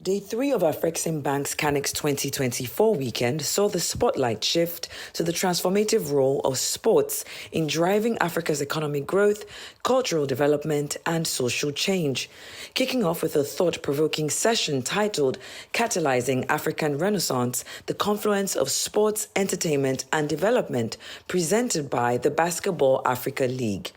Day 3 of Afreximbank's Canex 2024 weekend saw the spotlight shift to the transformative role of sports in driving Africa's economic growth, cultural development, and social change. Kicking off with a thought-provoking session titled Catalyzing African Renaissance, the Confluence of Sports, Entertainment, and Development, presented by the Basketball Africa League.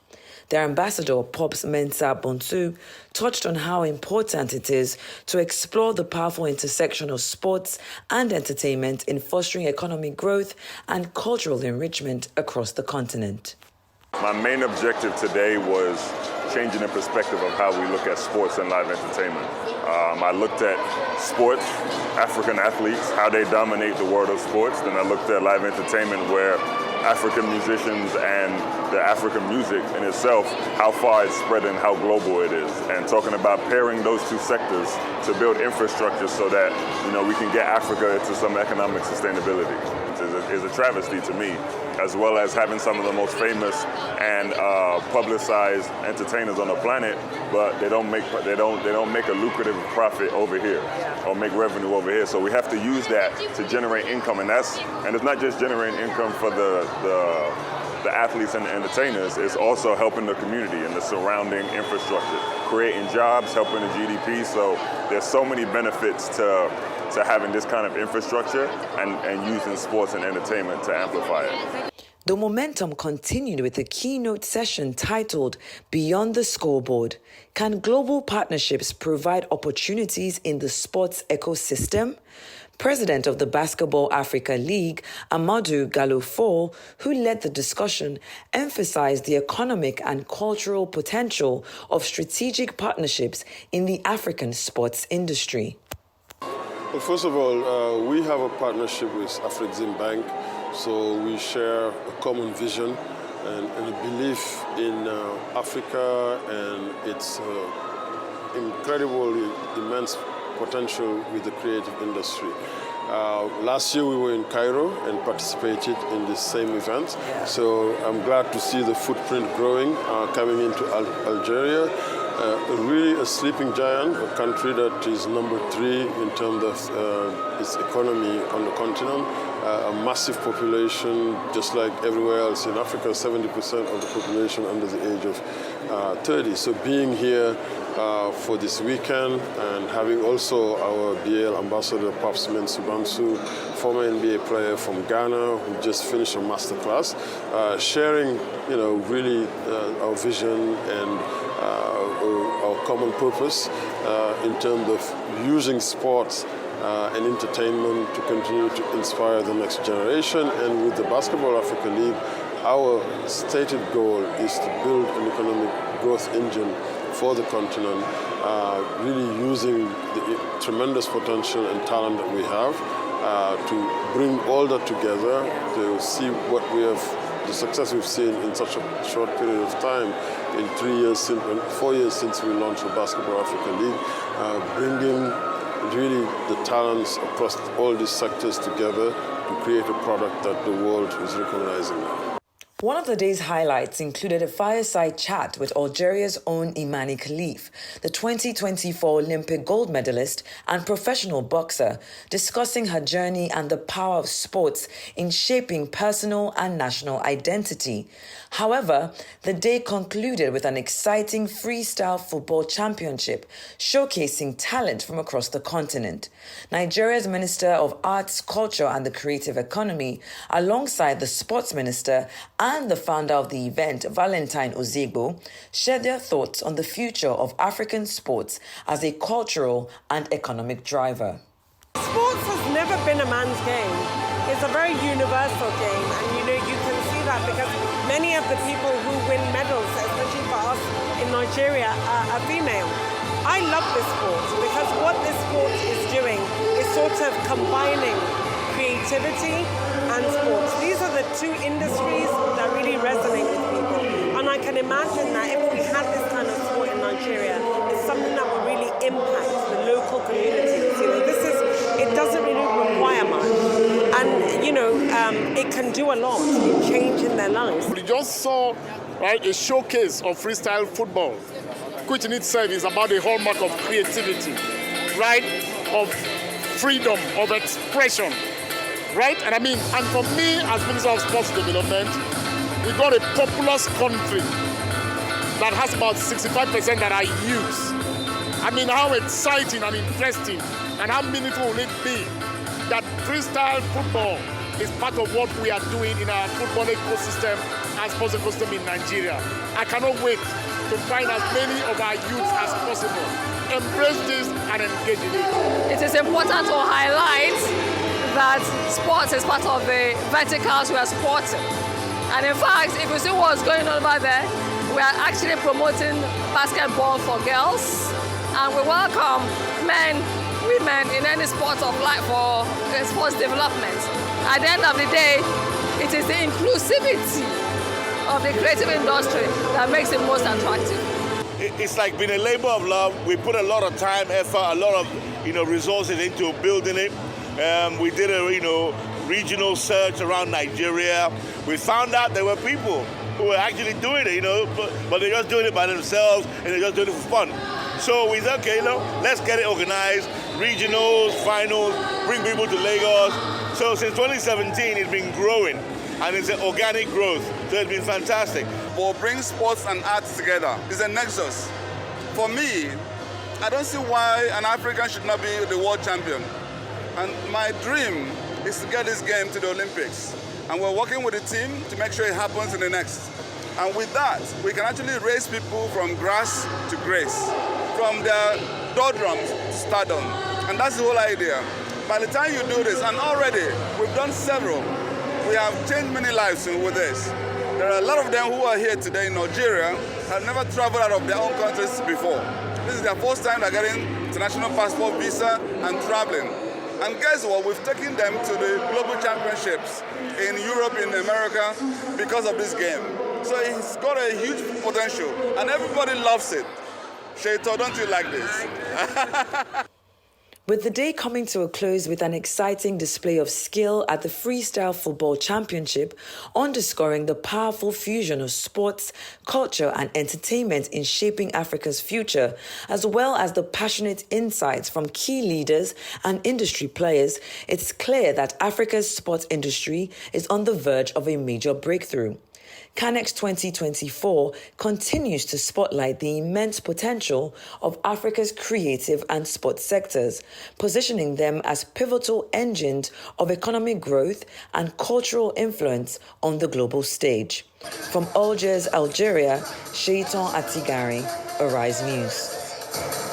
Their ambassador, Pops Mensah Bonsu, touched on how important it is to explore the powerful intersection of sports and entertainment in fostering economic growth and cultural enrichment across the continent. My main objective today was changing the perspective of how we look at sports and live entertainment. I looked at sports, African athletes, how they dominate the world of sports. Then I looked at live entertainment where African musicians and the African music in itself, how far it's spread and how global it is. And talking about pairing those two sectors to build infrastructure so that, we can get Africa to some economic sustainability is a travesty to me, as well as having some of the most famous and publicized entertainers on the planet, but they don't make a lucrative profit over here or make revenue over here. So we have to use that to generate income, and it's not just generating income for the athletes and the entertainers. It's also helping the community and the surrounding infrastructure, creating jobs, helping the GDP. So there's so many benefits to having this kind of infrastructure and using sports and entertainment to amplify it. The momentum continued with a keynote session titled Beyond the Scoreboard. Can global partnerships provide opportunities in the sports ecosystem? President of the Basketball Africa League, Amadou Gallo-Fall, who led the discussion, emphasized the economic and cultural potential of strategic partnerships in the African sports industry. Well, first of all, we have a partnership with Afreximbank, so we share a common vision and a belief in Africa and its incredible, immense potential with the creative industry. Last year we were in Cairo and participated in this same event, so I'm glad to see the footprint growing, coming into Algeria. Really a sleeping giant, a country that is number 3 in terms of its economy on the continent, a massive population, just like everywhere else in Africa, 70% of the population under the age of 30. So being here for this weekend and having also our BL ambassador, Pops Mensah Bonsu, former NBA player from Ghana who just finished a masterclass, sharing, really our vision and our common purpose in terms of using sports and entertainment to continue to inspire the next generation. And with the Basketball Africa League, our stated goal is to build an economic growth engine for the continent, really using the tremendous potential and talent that we have to bring all that together to see what we have, the success we've seen in such a short period of time, in 4 years since we launched the Basketball Africa League, bringing really the talents across all these sectors together to create a product that the world is recognizing now. One of the day's highlights included a fireside chat with Algeria's own Imani Khalif, the 2024 Olympic gold medalist and professional boxer, discussing her journey and the power of sports in shaping personal and national identity. However, the day concluded with an exciting freestyle football championship, showcasing talent from across the continent. Nigeria's Minister of Arts, Culture and the Creative Economy, alongside the Sports Minister and the founder of the event, Valentine Ozigbo, shared their thoughts on the future of African sports as a cultural and economic driver. Sports has never been a man's game. It's a very universal game, and you can see that because many of the people who win medals, especially for us in Nigeria, are female. I love this sport because what this sport is doing is sort of combining creativity and sports. These are the two industries that really resonate with people. And I can imagine that if we had this kind of sport in Nigeria, it's something that would really impact the local communities. It doesn't really require much. And, it can do a lot in changing their lives. We just saw a showcase of freestyle football, which in itself is about the hallmark of creativity, right? of freedom of expression, right? And and for me, as Minister of Sports Development, we got a populous country that has about 65% that are youths. How exciting and interesting and how meaningful will it be that freestyle football is part of what we are doing in our football ecosystem and sports ecosystem in Nigeria. I cannot wait to find as many of our youths as possible embrace this and engage in it. It is important to highlight that sports is part of the verticals we are supporting. And in fact, if you see what's going on over there, we are actually promoting basketball for girls, and we welcome men, women in any sport of life for sports development. At the end of the day, it is the inclusivity of the creative industry that makes it most attractive. It's like been a labor of love. We put a lot of time, effort, a lot of resources into building it. We did a regional search around Nigeria. We found out there were people who were actually doing it, but they're just doing it by themselves and they're just doing it for fun. So we said, okay, let's get it organized, regionals, finals, bring people to Lagos. So since 2017, it's been growing, and it's an organic growth. So it's been fantastic. We'll bring sports and arts together. It's a nexus. For me, I don't see why an African should not be the world champion. And my dream is to get this game to the Olympics. And we're working with the team to make sure it happens in the next. And with that, we can actually raise people from grass to grace, from their doldrums to stardom. And that's the whole idea. By the time you do this, and already we've done several, we have changed many lives with this. There are a lot of them who are here today in Algeria have never traveled out of their own countries before. This is their first time they're getting international passport, visa, and traveling. And guess what? We've taken them to the global championships in Europe, in America, because of this game. So it's got a huge potential, and everybody loves it. Seyitan, don't you like this? With the day coming to a close with an exciting display of skill at the Freestyle Football Championship, underscoring the powerful fusion of sports, culture and entertainment in shaping Africa's future, as well as the passionate insights from key leaders and industry players, it's clear that Africa's sports industry is on the verge of a major breakthrough. Canex 2024 continues to spotlight the immense potential of Africa's creative and sports sectors, positioning them as pivotal engines of economic growth and cultural influence on the global stage. From Algiers, Algeria, Seyitan Atigarin, Arise News.